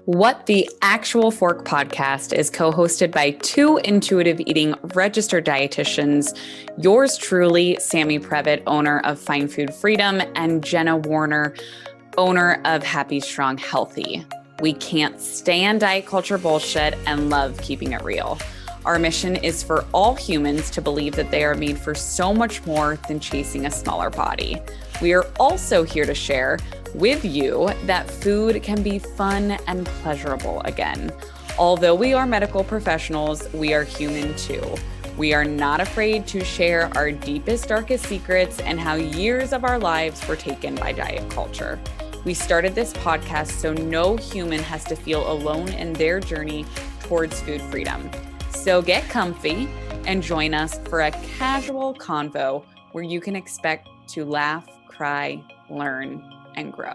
What the Actual Fork podcast is co-hosted by two intuitive eating registered dietitians, yours truly, Sammy Previtt, owner of Fine Food Freedom, and Jenna Warner, owner of Happy, Strong, Healthy. We can't stand diet culture bullshit and love keeping it real. Our mission is for all humans to believe that they are made for so much more than chasing a smaller body. We are also here to share with you that food can be fun and pleasurable again. Although we are medical professionals, we are human too. We are not afraid to share our deepest, darkest secrets and how years of our lives were taken by diet culture. We started this podcast so no human has to feel alone in their journey towards food freedom. So get comfy and join us for a casual convo where you can expect to laugh, cry, learn, and grow.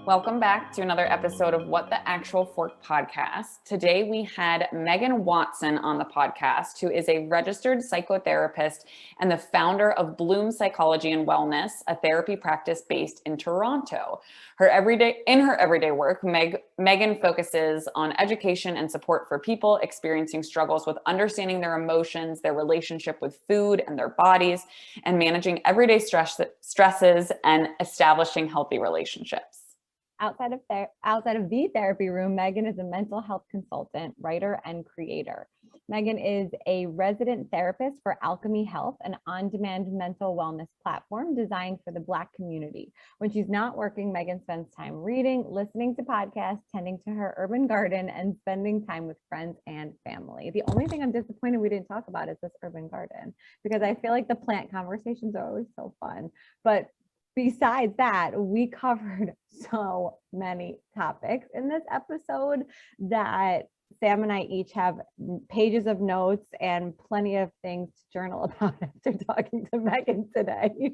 Welcome back to another episode of What the Actual Fork podcast. Today we had Meghan Watson on the podcast, who is a registered psychotherapist and the founder of Bloom Psychology and Wellness, a therapy practice based in Toronto. In her everyday work, Meghan focuses on education and support for people experiencing struggles with understanding their emotions, their relationship with food and their bodies, and managing everyday stresses and establishing healthy relationships. Outside of the therapy room, Meghan is a mental health consultant, writer, and creator. Meghan is a resident therapist for Alchemy Health, an on-demand mental wellness platform designed for the Black community. When she's not working, Meghan spends time reading, listening to podcasts, tending to her urban garden, and spending time with friends and family. The only thing I'm disappointed we didn't talk about is this urban garden, because I feel like the plant conversations are always so fun. But besides that, we covered so many topics in this episode that Sam and I each have pages of notes and plenty of things to journal about after talking to Meghan today.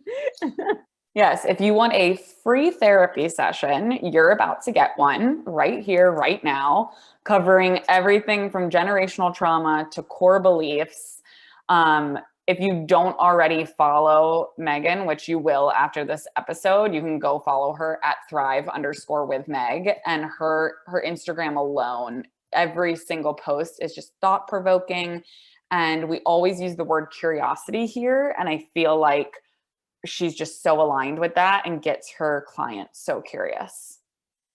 Yes, if you want a free therapy session, you're about to get one right here, right now, covering everything from generational trauma to core beliefs. If you don't already follow Meghan, which you will after this episode, you can go follow her at thrive_with_Meg, and her Instagram alone. Every single post is just thought-provoking. And we always use the word curiosity here. And I feel like she's just so aligned with that and gets her clients so curious.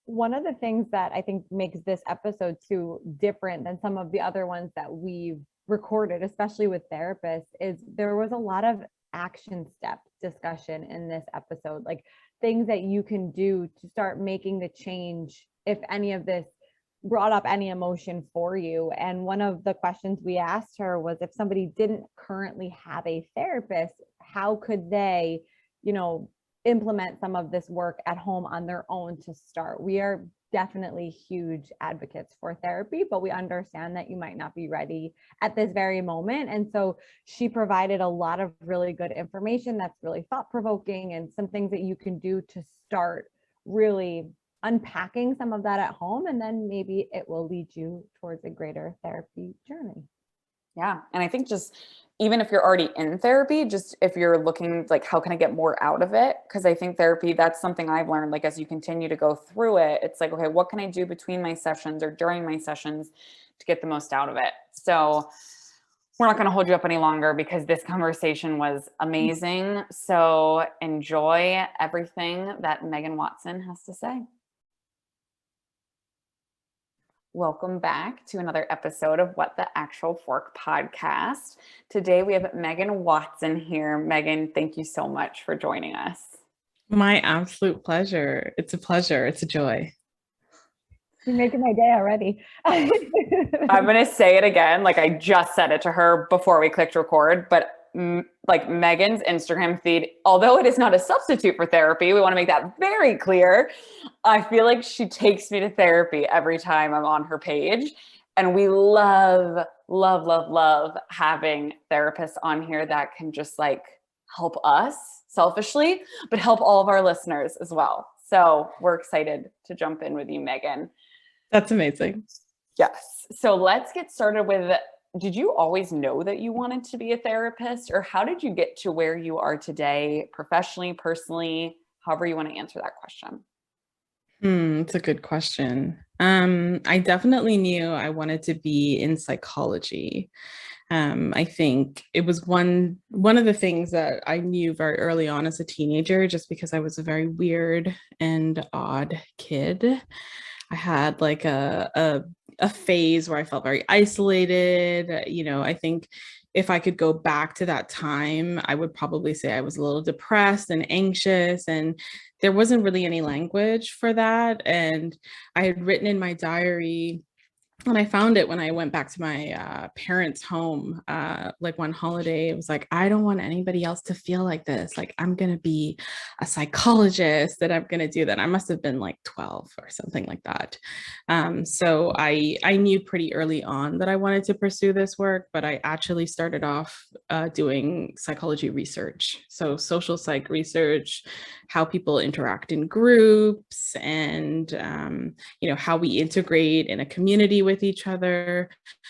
One of the things that I think makes this episode too different than some of the other ones that we've recorded, especially with therapists, is there was a lot of action step discussion in this episode, like things that you can do to start making the change if any of this brought up any emotion for you. And one of the questions we asked her was, if somebody didn't currently have a therapist, how could they, implement some of this work at home on their own to start? We are definitely huge advocates for therapy, but we understand that you might not be ready at this very moment. And so she provided a lot of really good information that's really thought-provoking, and some things that you can do to start really unpacking some of that at home, and then maybe it will lead you towards a greater therapy journey. Yeah. And I think just even if you're already in therapy, just if you're looking like, how can I get more out of it? Because I think therapy, that's something I've learned, like, as you continue to go through it, it's like, okay, what can I do between my sessions or during my sessions to get the most out of it? So we're not going to hold you up any longer because this conversation was amazing. So enjoy everything that Meghan Watson has to say. Welcome back to another episode of What the Actual Fork podcast. Today we have Meghan Watson here. Meghan, thank you so much for joining us. My absolute pleasure. It's a pleasure. It's a joy. You're making my day already. I'm going to say it again. Like, I just said it to her before we clicked record, but like Meghan's Instagram feed, although it is not a substitute for therapy, we want to make that very clear. I feel like she takes me to therapy every time I'm on her page. And we love, love, love, love having therapists on here that can just like help us selfishly, but help all of our listeners as well. So we're excited to jump in with you, Meghan. That's amazing. Yes. So let's get started with, did you always know that you wanted to be a therapist, or how did you get to where you are today, professionally, personally, however you want to answer that question? It's a good question. I definitely knew I wanted to be in psychology. I think it was one of the things that I knew very early on as a teenager, just because I was a very weird and odd kid. I had like a phase where I felt very isolated. I think if I could go back to that time, I would probably say I was a little depressed and anxious, and there wasn't really any language for that. And I had written in my diary, and I found it when I went back to my parents' home, like one holiday. It was like, I don't want anybody else to feel like this. Like, I'm going to be a psychologist, and I'm going to do that. I must have been like 12 or something like that. So I knew pretty early on that I wanted to pursue this work, but I actually started off doing psychology research. So social psych research, how people interact in groups, and how we integrate in a community with each other.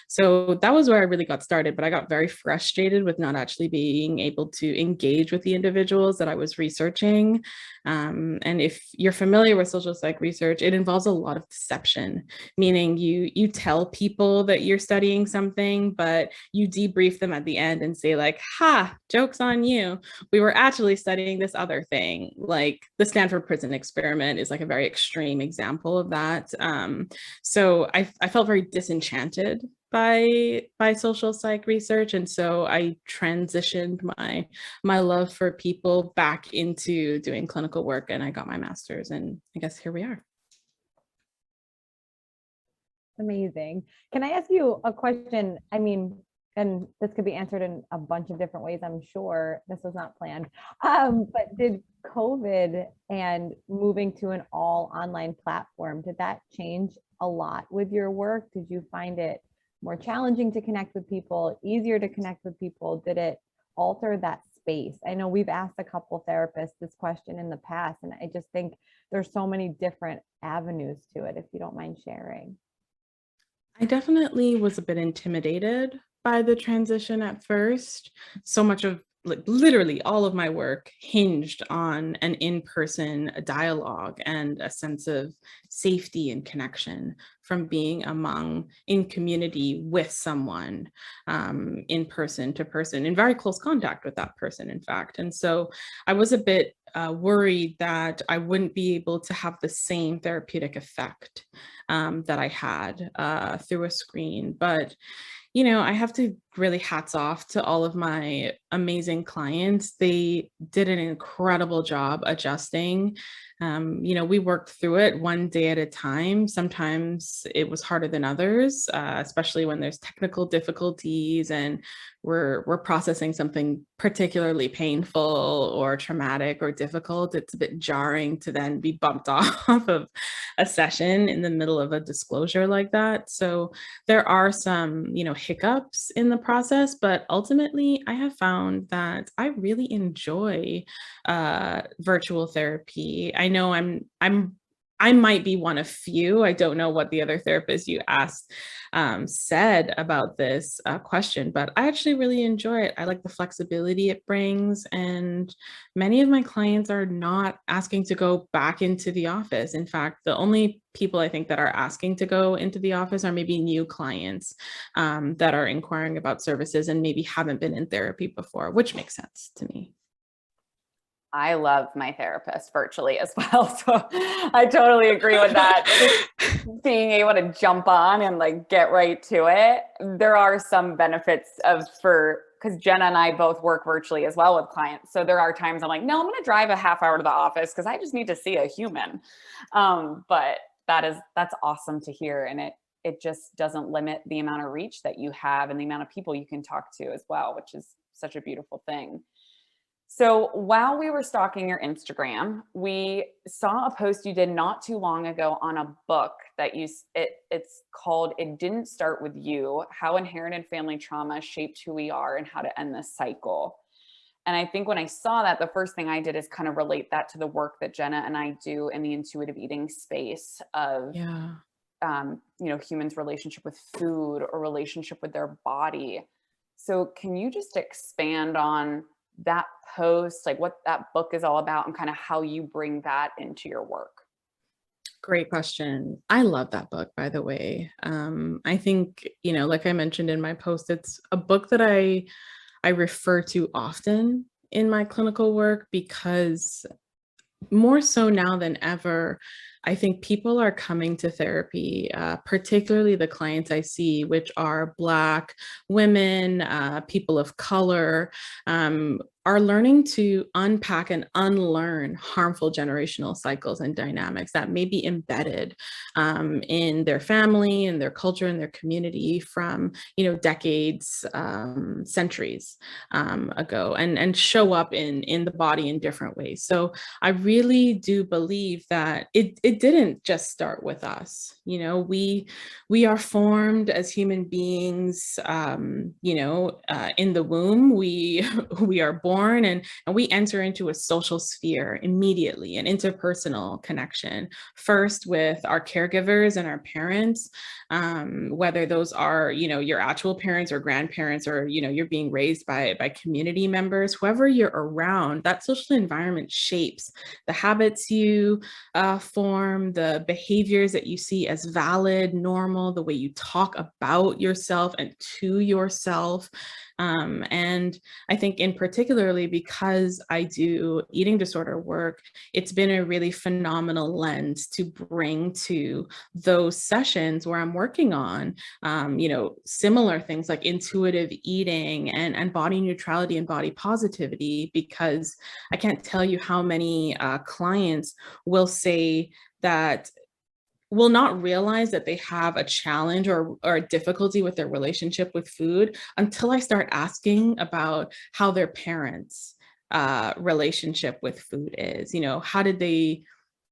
So that was where I really got started, but I got very frustrated with not actually being able to engage with the individuals that I was researching. And if you're familiar with social psych research, it involves a lot of deception, meaning you tell people that you're studying something, but you debrief them at the end and say like, ha, joke's on you. We were actually studying this other thing. Like the Stanford prison experiment is like a very extreme example of that. So I felt very disenchanted by social psych research, and so I transitioned my love for people back into doing clinical work, and I got my master's, and I guess here we are. Amazing. Can I ask you a question? I mean, and this could be answered in a bunch of different ways, I'm sure. This was not planned. But did COVID and moving to an all online platform, did that change a lot with your work? Did you find it more challenging to connect with people, easier to connect with people? Did it alter that space? I know we've asked a couple therapists this question in the past, and I just think there's so many different avenues to it, if you don't mind sharing. I definitely was a bit intimidated by the transition at first. So much of like literally all of my work hinged on an in-person dialogue and a sense of safety and connection from being in community with someone, in person to person, in very close contact with that person, in fact. And so I was a bit worried that I wouldn't be able to have the same therapeutic effect that I had through a screen. But I have to really hats off to all of my amazing clients. They did an incredible job adjusting. We worked through it one day at a time. Sometimes it was harder than others, especially when there's technical difficulties and we're processing something particularly painful or traumatic or difficult. It's a bit jarring to then be bumped off of a session in the middle of a disclosure like that. So there are some, hiccups in the process, but ultimately I have found that I really enjoy virtual therapy. I know I might be one of few. I don't know what the other therapists you asked said about this question, but I actually really enjoy it. I like the flexibility it brings, and many of my clients are not asking to go back into the office. In fact, the only people I think that are asking to go into the office are maybe new clients that are inquiring about services and maybe haven't been in therapy before, which makes sense to me. I love my therapist virtually as well. So I totally agree with that. Just being able to jump on and like get right to it. There are some benefits because Jenna and I both work virtually as well with clients. So there are times I'm like, no, I'm going to drive a half hour to the office because I just need to see a human. But that's awesome to hear. And it just doesn't limit the amount of reach that you have and the amount of people you can talk to as well, which is such a beautiful thing. So while we were stalking your Instagram, we saw a post you did not too long ago on a book that it's called "It Didn't Start With You: How Inherited Family Trauma Shaped Who We Are and How to End This Cycle." And I think when I saw that, the first thing I did is kind of relate that to the work that Jenna and I do in the intuitive eating space of, humans' relationship with food or relationship with their body. So can you just expand on that post, like what that book is all about and kind of how you bring that into your work? Great question. I love that book, by the way. I think, like I mentioned in my post, it's a book that I refer to often in my clinical work because more so now than ever, I think people are coming to therapy, particularly the clients I see, which are Black women, people of color, are learning to unpack and unlearn harmful generational cycles and dynamics that may be embedded in their family and their culture and their community from, decades, centuries ago, and show up in the body in different ways. So I really do believe that it didn't just start with us. We are formed as human beings. In the womb, we we are born and we enter into a social sphere immediately, an interpersonal connection. First with our caregivers and our parents, whether those are your actual parents or grandparents, or you're being raised by community members, whoever you're around. That social environment shapes the habits you form, the behaviors that you see as valid, normal, the way you talk about yourself and to yourself. And I think in particularly because I do eating disorder work, it's been a really phenomenal lens to bring to those sessions where I'm working on, similar things like intuitive eating and body neutrality and body positivity, because I can't tell you how many clients will say that will not realize that they have a challenge or a difficulty with their relationship with food until I start asking about how their parents' relationship with food is. How did they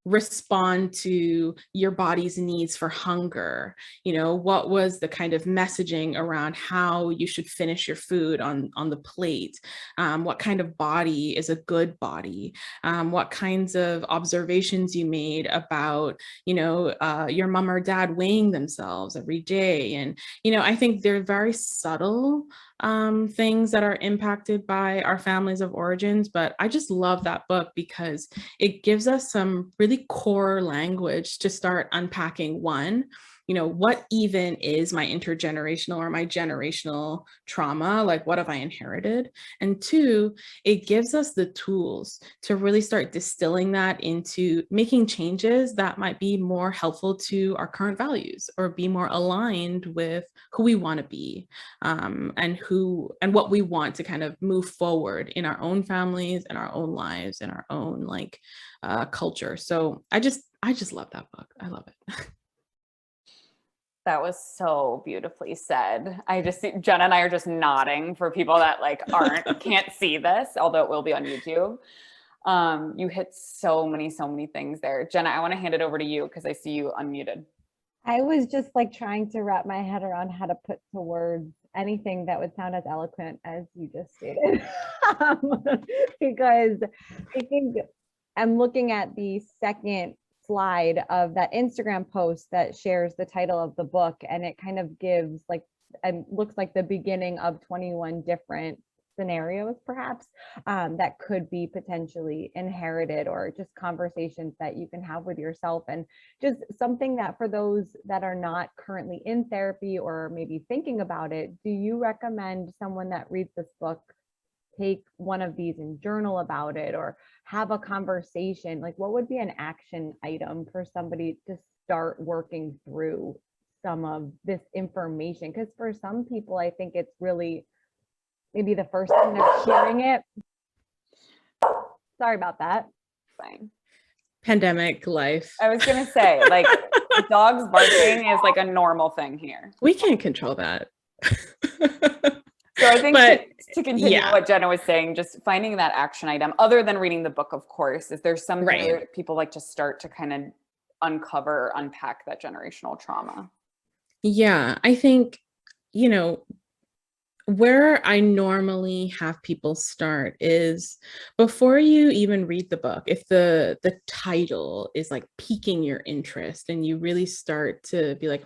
respond to your body's needs for hunger? What was the kind of messaging around how you should finish your food on the plate? What kind of body is a good body? What kinds of observations you made about your mom or dad weighing themselves every day? And I think they're very subtle things that are impacted by our families of origins, but I just love that book because it gives us some really core language to start unpacking. One, what even is my intergenerational or my generational trauma? Like, what have I inherited? And two, it gives us the tools to really start distilling that into making changes that might be more helpful to our current values or be more aligned with who we want to be, and what we want to kind of move forward in our own families and our own lives and our own culture. So I just love that book. I love it. That was so beautifully said. Jenna and I are just nodding for people that can't see this, although it will be on YouTube. You hit so many things there. Jenna, I want to hand it over to you because I see you unmuted. I was just trying to wrap my head around how to put to words anything that would sound as eloquent as you just stated. Because I think I'm looking at the second slide of that Instagram post that shares the title of the book, and it kind of gives and looks like the beginning of 21 different scenarios perhaps that could be potentially inherited, or just conversations that you can have with yourself. And just something that for those that are not currently in therapy or maybe thinking about it, do you recommend someone that reads this book take one of these and journal about it or have a conversation? What would be an action item for somebody to start working through some of this information? Because for some people, I think it's really maybe the first time they're hearing it. Sorry about that. Fine. Pandemic life. I was going to say, dogs barking is a normal thing here. We can't control that. So I think to continue what Jenna was saying, just finding that action item, other than reading the book, of course, is there something where people like to start to kind of uncover, unpack that generational trauma? Yeah, I think, where I normally have people start is before you even read the book. If the title is piquing your interest and you really start to be like,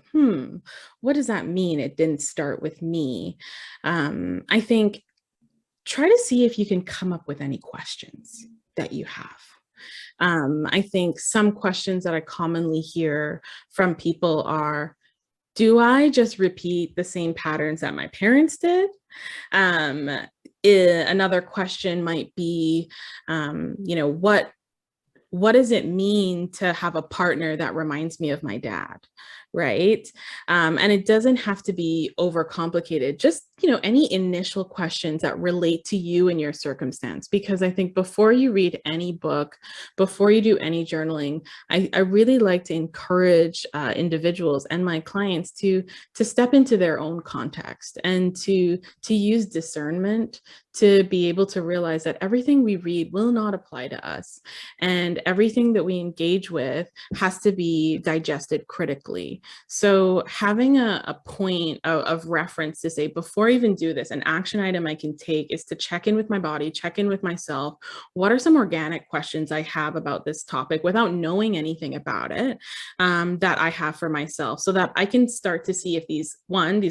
what does that mean? It didn't start with me. I think try to see if you can come up with any questions that you have. I think some questions that I commonly hear from people are, do I just repeat the same patterns that my parents did? Another question might be, what does it mean to have a partner that reminds me of my dad, right? And it doesn't have to be overcomplicated, just, any initial questions that relate to you and your circumstance. Because I think before you read any book, before you do any journaling, I really like to encourage individuals and my clients to step into their own context and to use discernment to be able to realize that everything we read will not apply to us. And everything that we engage with has to be digested critically. So having a point of reference to say, before I even do this, an action item I can take is to check in with my body, check in with myself. What are some organic questions I have about this topic without knowing anything about it, that I have for myself, so that I can start to see if these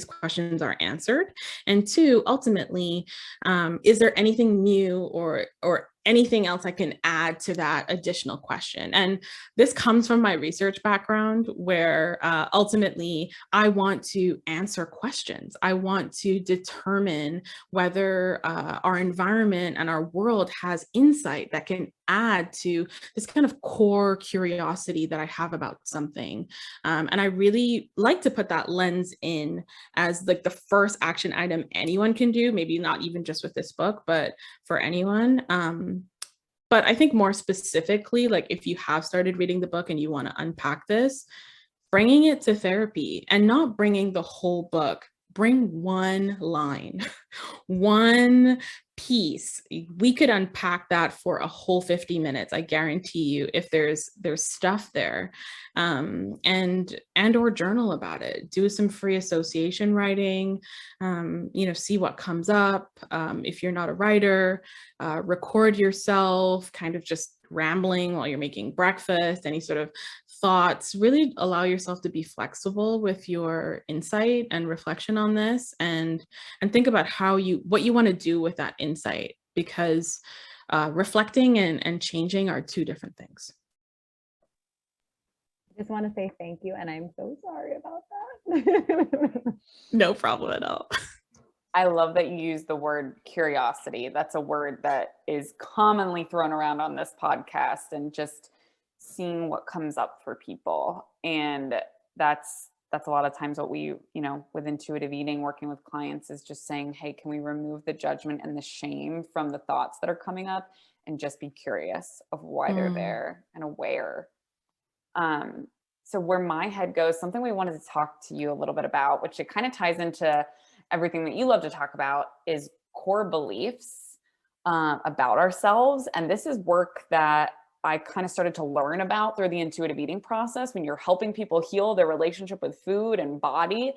questions are answered, and two, ultimately, is there anything new or anything else I can add to that additional question? And this comes from my research background, where ultimately I want to answer questions. I want to determine whether our environment and our world has insight that can add to this kind of core curiosity that I have about something. And I really like to put that lens in as like the first action item anyone can do, maybe not even just with this book, but for anyone. But I think more specifically, like if you have started reading the book and you want to unpack this, bringing it to therapy, and not bringing the whole book, bring one line, one piece. We could unpack that for a whole 50 minutes. I guarantee you, if there's stuff there, and or journal about it. Do some free association writing, see what comes up. If you're not a writer, record yourself kind of just rambling while you're making breakfast, any sort of thoughts. Really allow yourself to be flexible with your insight and reflection on this, and think about what you want to do with that insight, because reflecting and changing are two different things. I just want to say thank you, and I'm so sorry about that. No problem at all. I love that you use the word curiosity. That's a word that is commonly thrown around on this podcast, and just seeing what comes up for people. And that's a lot of times what we, with intuitive eating, working with clients, is just saying, hey, can we remove the judgment and the shame from the thoughts that are coming up, and just be curious of why they're there and aware. So where my head goes, something we wanted to talk to you a little bit about, which it kind of ties into everything that you love to talk about, is core beliefs about ourselves. And this is work that I kind of started to learn about through the intuitive eating process. When you're helping people heal their relationship with food and body,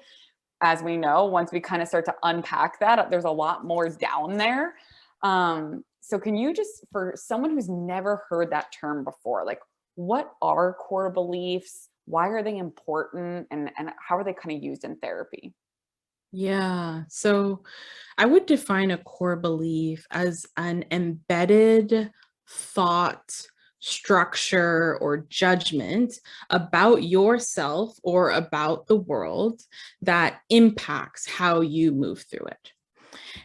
as we know, once we kind of start to unpack that, there's a lot more down there. So can you just, for someone who's never heard that term before, like, what are core beliefs? Why are they important? And how are they kind of used in therapy? Yeah, so I would define a core belief as an embedded thought, structure, or judgment about yourself or about the world that impacts how you move through it.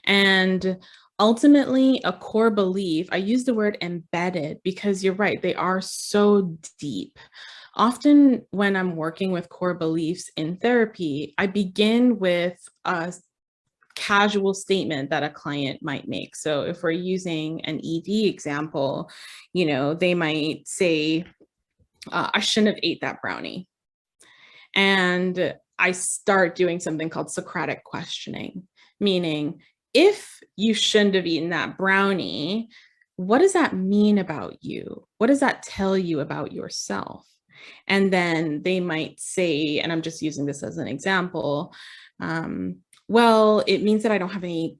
And ultimately, a core belief, I use the word embedded because you're right, they are so deep. Often when I'm working with core beliefs in therapy, I begin with a casual statement that a client might make. So if we're using an ED example, they might say, I shouldn't have ate that brownie. And I start doing something called Socratic questioning, meaning, if you shouldn't have eaten that brownie, what does that mean about you? What does that tell you about yourself? And then they might say, and I'm just using this as an example, well, it means that I don't have any,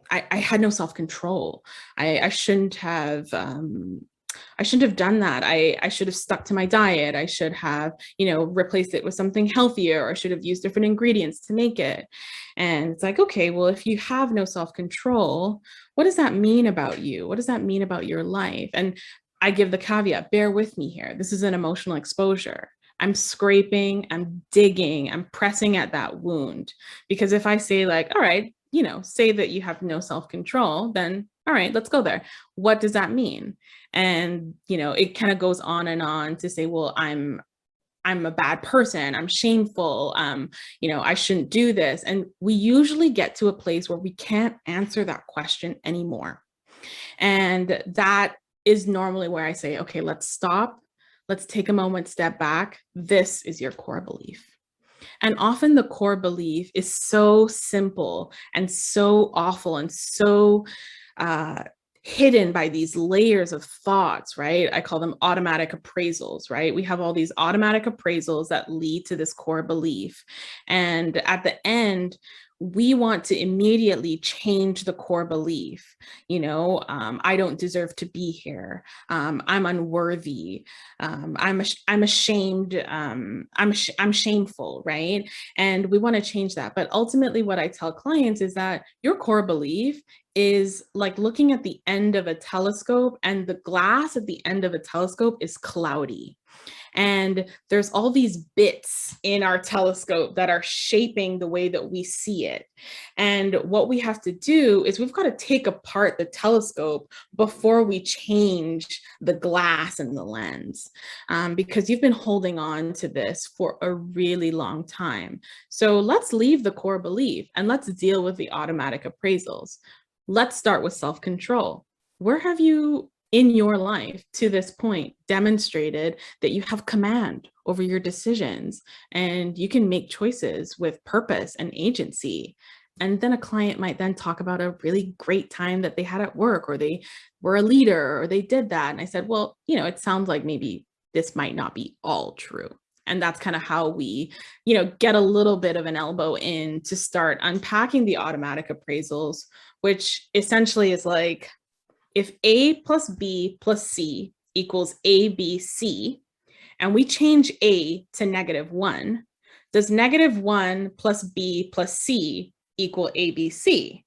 I had no self-control. I shouldn't have done that. I should have stuck to my diet. I should have, replaced it with something healthier, or I should have used different ingredients to make it. And it's like, okay, well, if you have no self-control, what does that mean about you? What does that mean about your life? And I give the caveat, bear with me here. This is an emotional exposure. I'm scraping, I'm digging, I'm pressing at that wound. Because if I say like, all right, say that you have no self-control, then all right, let's go there. What does that mean? And, it kind of goes on to say, well, I'm a bad person. I'm shameful. I shouldn't do this. And we usually get to a place where we can't answer that question anymore. And that is normally where I say, okay, let's stop. Let's take a moment, step back. This is your core belief. And often the core belief is so simple and so awful and so hidden by these layers of thoughts, right? I call them automatic appraisals, right? We have all these automatic appraisals that lead to this core belief. And at the end, we want to immediately change the core belief. I don't deserve to be here. I'm unworthy. I'm ashamed. I'm shameful, right? And we want to change that. But ultimately, what I tell clients is that your core belief is like looking at the end of a telescope, and the glass at the end of a telescope is cloudy. And there's all these bits in our telescope that are shaping the way that we see it. And what we have to do is we've got to take apart the telescope before we change the glass and the lens, because you've been holding on to this for a really long time. So let's leave the core belief and let's deal with the automatic appraisals. Let's start with self-control. Where have you in your life to this point demonstrated that you have command over your decisions and you can make choices with purpose and agency? And then a client might then talk about a really great time that they had at work, or they were a leader, or they did that. And I said, well, it sounds like maybe this might not be all true. And that's kind of how we, get a little bit of an elbow in to start unpacking the automatic appraisals, which essentially is like, if A plus B plus C equals ABC, and we change A to -1, does -1 plus B plus C equal ABC?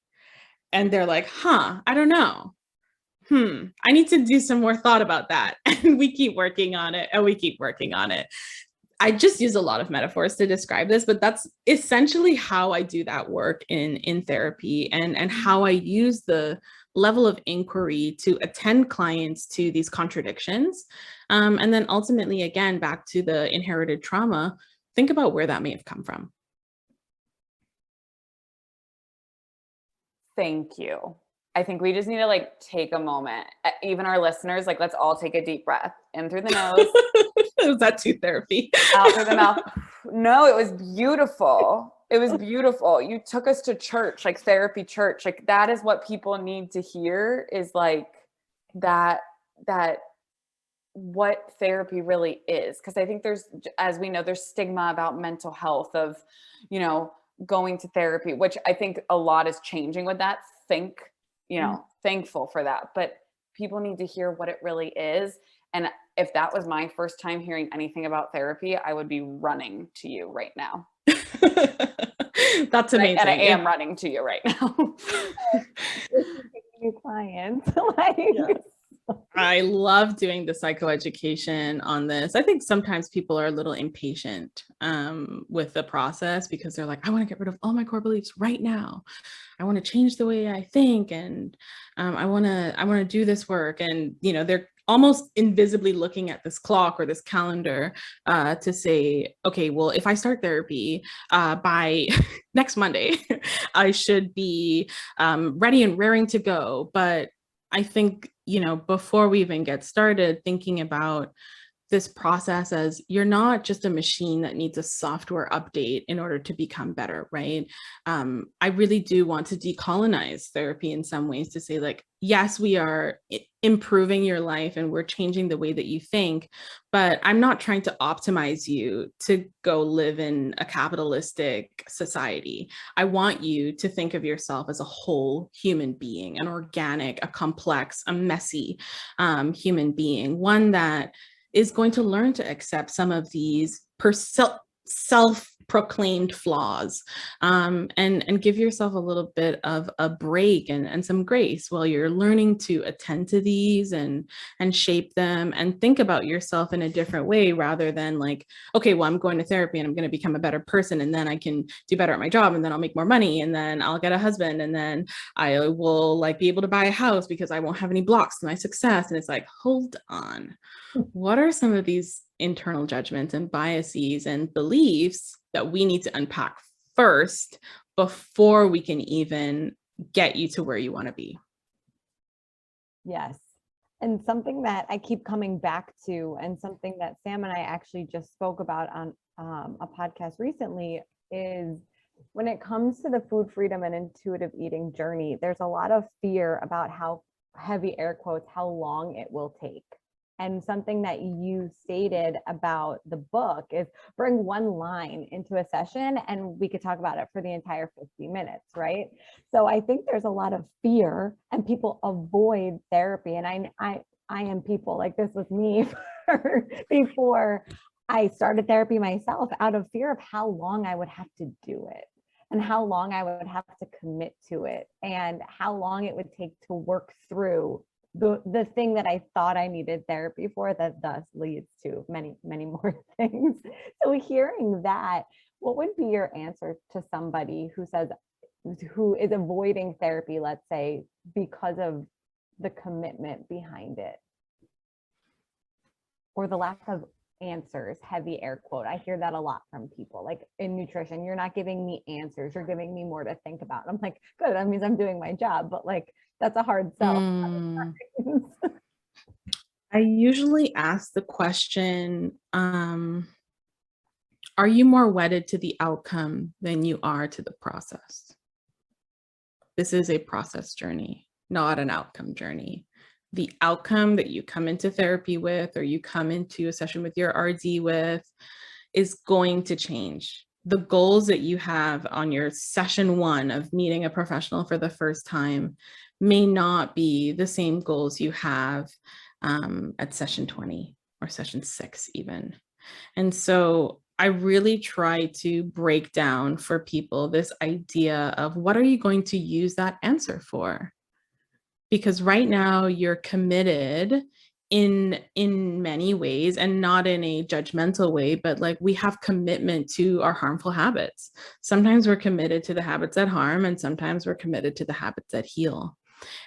And they're like, I don't know. I need to do some more thought about that. And we keep working on it, and we keep working on it. I just use a lot of metaphors to describe this, but that's essentially how I do that work in therapy, and how I use the level of inquiry to attend clients to these contradictions. And then ultimately, again, back to the inherited trauma, think about where that may have come from. Thank you. I think we just need to take a moment. Even our listeners, let's all take a deep breath in through the nose. Was that too therapy? Out through the mouth. No, it was beautiful. It was beautiful. You took us to church, therapy church. That is what people need to hear, is that what therapy really is. Because I think there's, as we know, there's stigma about mental health of, going to therapy, which I think a lot is changing with that. Thankful for that. But people need to hear what it really is. And if that was my first time hearing anything about therapy, I would be running to you right now. That's amazing. And I am running to you right now. New clients. Yeah. I love doing the psychoeducation on this. I think sometimes people are a little impatient with the process, because they're like, I want to get rid of all my core beliefs right now. I want to change the way I think, and I want to do this work. And they're almost invisibly looking at this clock or this calendar to say, okay, well, if I start therapy by next Monday, I should be ready and raring to go. But I think, before we even get started, thinking about this process as you're not just a machine that needs a software update in order to become better, right? I really do want to decolonize therapy in some ways, to say yes, we are improving your life and we're changing the way that you think, but I'm not trying to optimize you to go live in a capitalistic society. I want you to think of yourself as a whole human being, an organic, a complex, a messy human being, one that is going to learn to accept some of these self-proclaimed flaws, and give yourself a little bit of a break and some grace while you're learning to attend to these and shape them and think about yourself in a different way, rather than like, okay, well, I'm going to therapy and I'm going to become a better person, and then I can do better at my job, and then I'll make more money, and then I'll get a husband, and then I will like be able to buy a house because I won't have any blocks to my success. And it's like, hold on, what are some of these internal judgments and biases and beliefs that we need to unpack first before we can even get you to where you want to be? Yes. And something that I keep coming back to, and something that Sam and I actually just spoke about on a podcast recently, is when it comes to the food freedom and intuitive eating journey, there's a lot of fear about how, heavy air quotes, how long it will take. And something that you stated about the book is bring one line into a session and we could talk about it for the entire 50 minutes, right? So I think there's a lot of fear and people avoid therapy. And I am people like this with me before I started therapy myself, out of fear of how long I would have to do it and how long I would have to commit to it and how long it would take to work through the thing that I thought I needed therapy for, that thus leads to many, many more things. So hearing that, what would be your answer to somebody who is avoiding therapy, let's say, because of the commitment behind it or the lack of answers, heavy air quote? I hear that a lot from people, like in nutrition, you're not giving me answers, you're giving me more to think about. I'm like, good, that means I'm doing my job, but like, that's a hard sell. I usually ask the question, are you more wedded to the outcome than you are to the process? This is a process journey, not an outcome journey. The outcome that you come into therapy with, or you come into a session with your RD with, is going to change. The goals that you have on your session 1 of meeting a professional for the first time may not be the same goals you have at session 20 or session 6 even. And so I really try to break down for people this idea of, what are you going to use that answer for? Because right now you're committed in many ways, and not in a judgmental way, but like, we have commitment to our harmful habits. Sometimes we're committed to the habits that harm, and sometimes we're committed to the habits that heal.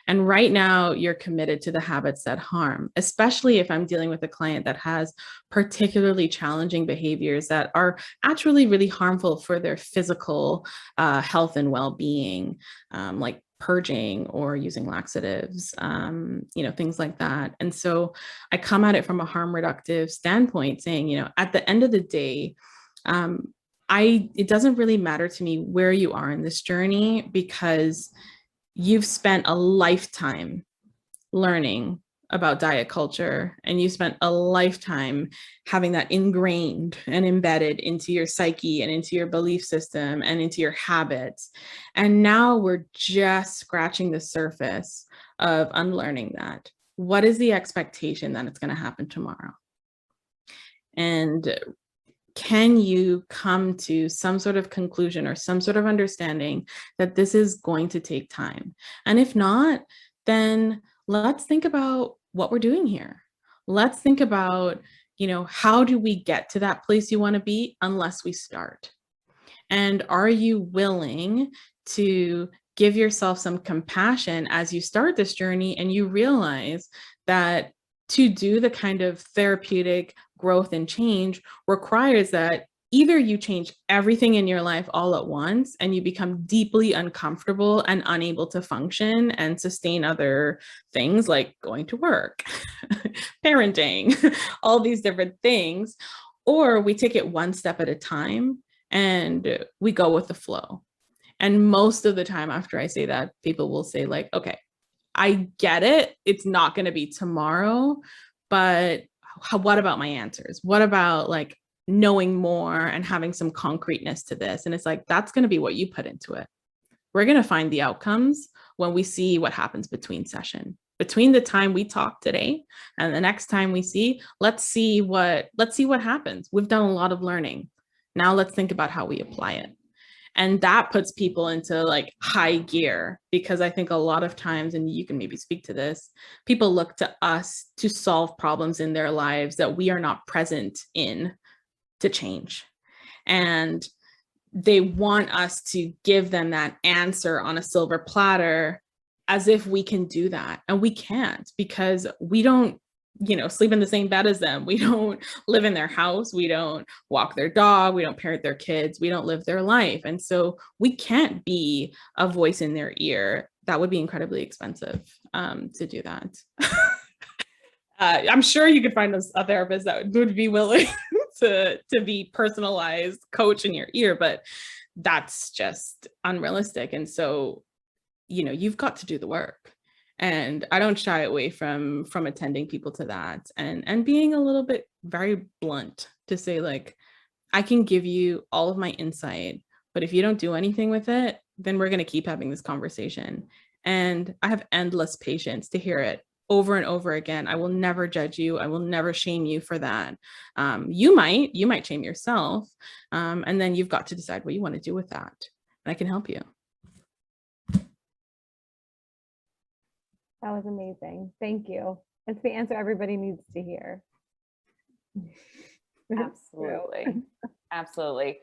And right now you're committed to the habits that harm, especially if I'm dealing with a client that has particularly challenging behaviors that are actually really harmful for their physical health and well-being, like purging or using laxatives, things like that. And so I come at it from a harm reductive standpoint, saying, at the end of the day, it doesn't really matter to me where you are in this journey, because you've spent a lifetime learning about diet culture, and you spent a lifetime having that ingrained and embedded into your psyche and into your belief system and into your habits. And now we're just scratching the surface of unlearning that. What is the expectation that it's going to happen tomorrow? And can you come to some sort of conclusion or some sort of understanding that this is going to take time? And if not, then let's think about what we're doing here. Let's think about, how do we get to that place you want to be unless we start? And are you willing to give yourself some compassion as you start this journey and you realize that to do the kind of therapeutic growth and change requires that either you change everything in your life all at once and you become deeply uncomfortable and unable to function and sustain other things like going to work, parenting, all these different things, or we take it one step at a time and we go with the flow. And most of the time after I say that, people will say like, okay, I get it. It's not going to be tomorrow, but what about my answers? What about like knowing more and having some concreteness to this? And it's like, that's going to be what you put into it. We're going to find the outcomes when we see what happens between the time we talk today and the next time we see, let's see what happens. We've done a lot of learning. Now let's think about how we apply it. And that puts people into like high gear, because I think a lot of times, and you can maybe speak to this, people look to us to solve problems in their lives that we are not present in to change. And they want us to give them that answer on a silver platter, as if we can do that. And we can't, because we don't, sleep in the same bed as them. We don't live in their house. We don't walk their dog. We don't parent their kids. We don't live their life. And so we can't be a voice in their ear. That would be incredibly expensive to do that. I'm sure you could find a therapist that would be willing to be personalized coach in your ear, but that's just unrealistic. And so, you've got to do the work. And I don't shy away from attending people to that, and being a little bit very blunt to say, like, I can give you all of my insight, but if you don't do anything with it, then we're going to keep having this conversation. And I have endless patience to hear it over and over again. I will never judge you. I will never shame you for that. You might shame yourself. And then you've got to decide what you want to do with that. And I can help you. That was amazing. Thank you. It's the answer everybody needs to hear. Absolutely. Absolutely.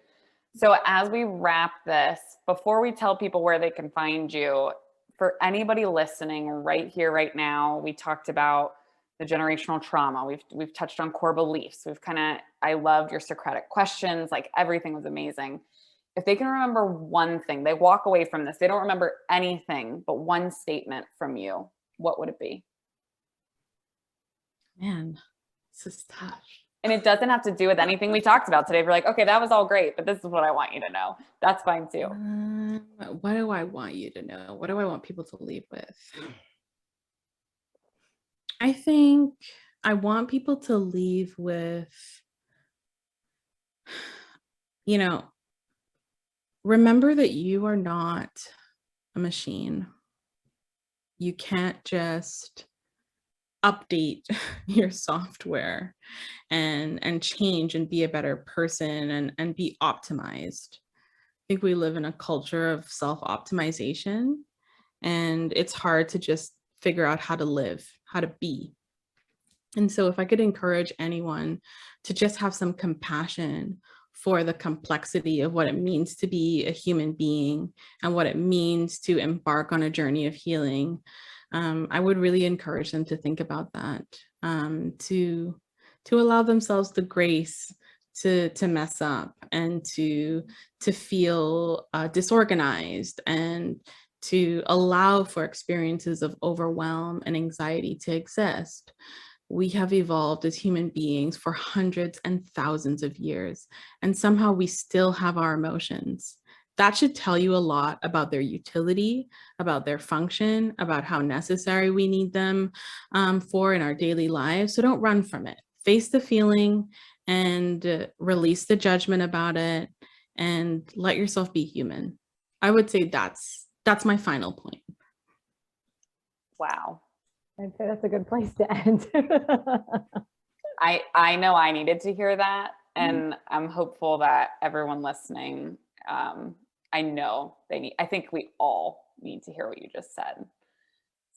So as we wrap this, before we tell people where they can find you, for anybody listening right here, right now, we talked about the generational trauma. We've touched on core beliefs. I loved your Socratic questions. Like, everything was amazing. If they can remember one thing, they walk away from this, they don't remember anything but one statement from you, what would it be? Man, this is tough. And it doesn't have to do with anything we talked about today. If you're like, okay, that was all great, but this is what I want you to know, that's fine too. What do I want you to know? What do I want people to leave with? I think I want people to leave with, remember that you are not a machine. You can't just update your software and change and be a better person and be optimized. I think we live in a culture of self-optimization, and it's hard to just figure out how to live, how to be. And so if I could encourage anyone to just have some compassion for the complexity of what it means to be a human being and what it means to embark on a journey of healing, I would really encourage them to think about that, to allow themselves the grace to mess up and to feel disorganized, and to allow for experiences of overwhelm and anxiety to exist. We have evolved as human beings for hundreds and thousands of years, and somehow we still have our emotions. That should tell you a lot about their utility, about their function, about how necessary we need them for in our daily lives. So don't run from it. Face the feeling and release the judgment about it, and let yourself be human. I would say that's my final point. Wow. I'd say that's a good place to end. I know I needed to hear that, and I'm hopeful that everyone listening, I think we all need to hear what you just said.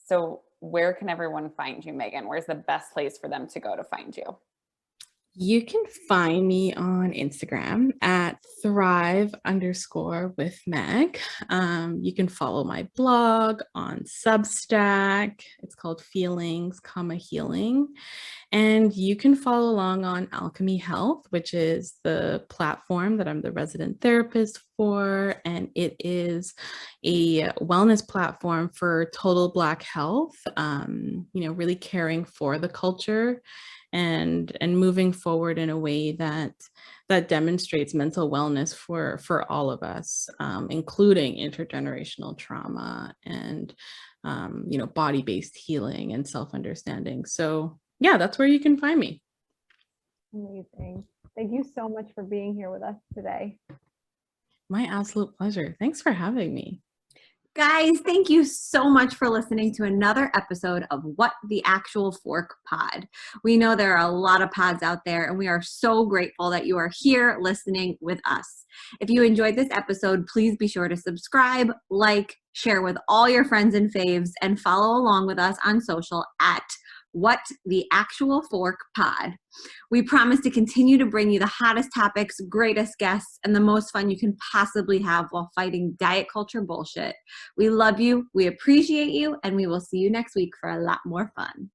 So where can everyone find you, Meghan? Where's the best place for them to go to find you? You can find me on Instagram at thrive_with_Meg. You can follow my blog on Substack. It's called Feelings, Healing. And you can follow along on Alchemy Health, which is the platform that I'm the resident therapist for. And it is a wellness platform for total Black health, really caring for the culture and moving forward in a way that demonstrates mental wellness for all of us, including intergenerational trauma and body-based healing and self-understanding. So yeah, that's where you can find me. Amazing. Thank you so much for being here with us today. My absolute pleasure. Thanks for having me. Guys, thank you so much for listening to another episode of What the Actual Fork Pod. We know there are a lot of pods out there, and we are so grateful that you are here listening with us. If you enjoyed this episode, please be sure to subscribe, like, share with all your friends and faves, and follow along with us on social at What the Actual Fork Pod. We promise to continue to bring you the hottest topics, greatest guests, and the most fun you can possibly have while fighting diet culture bullshit. We love you, we appreciate you, and we will see you next week for a lot more fun.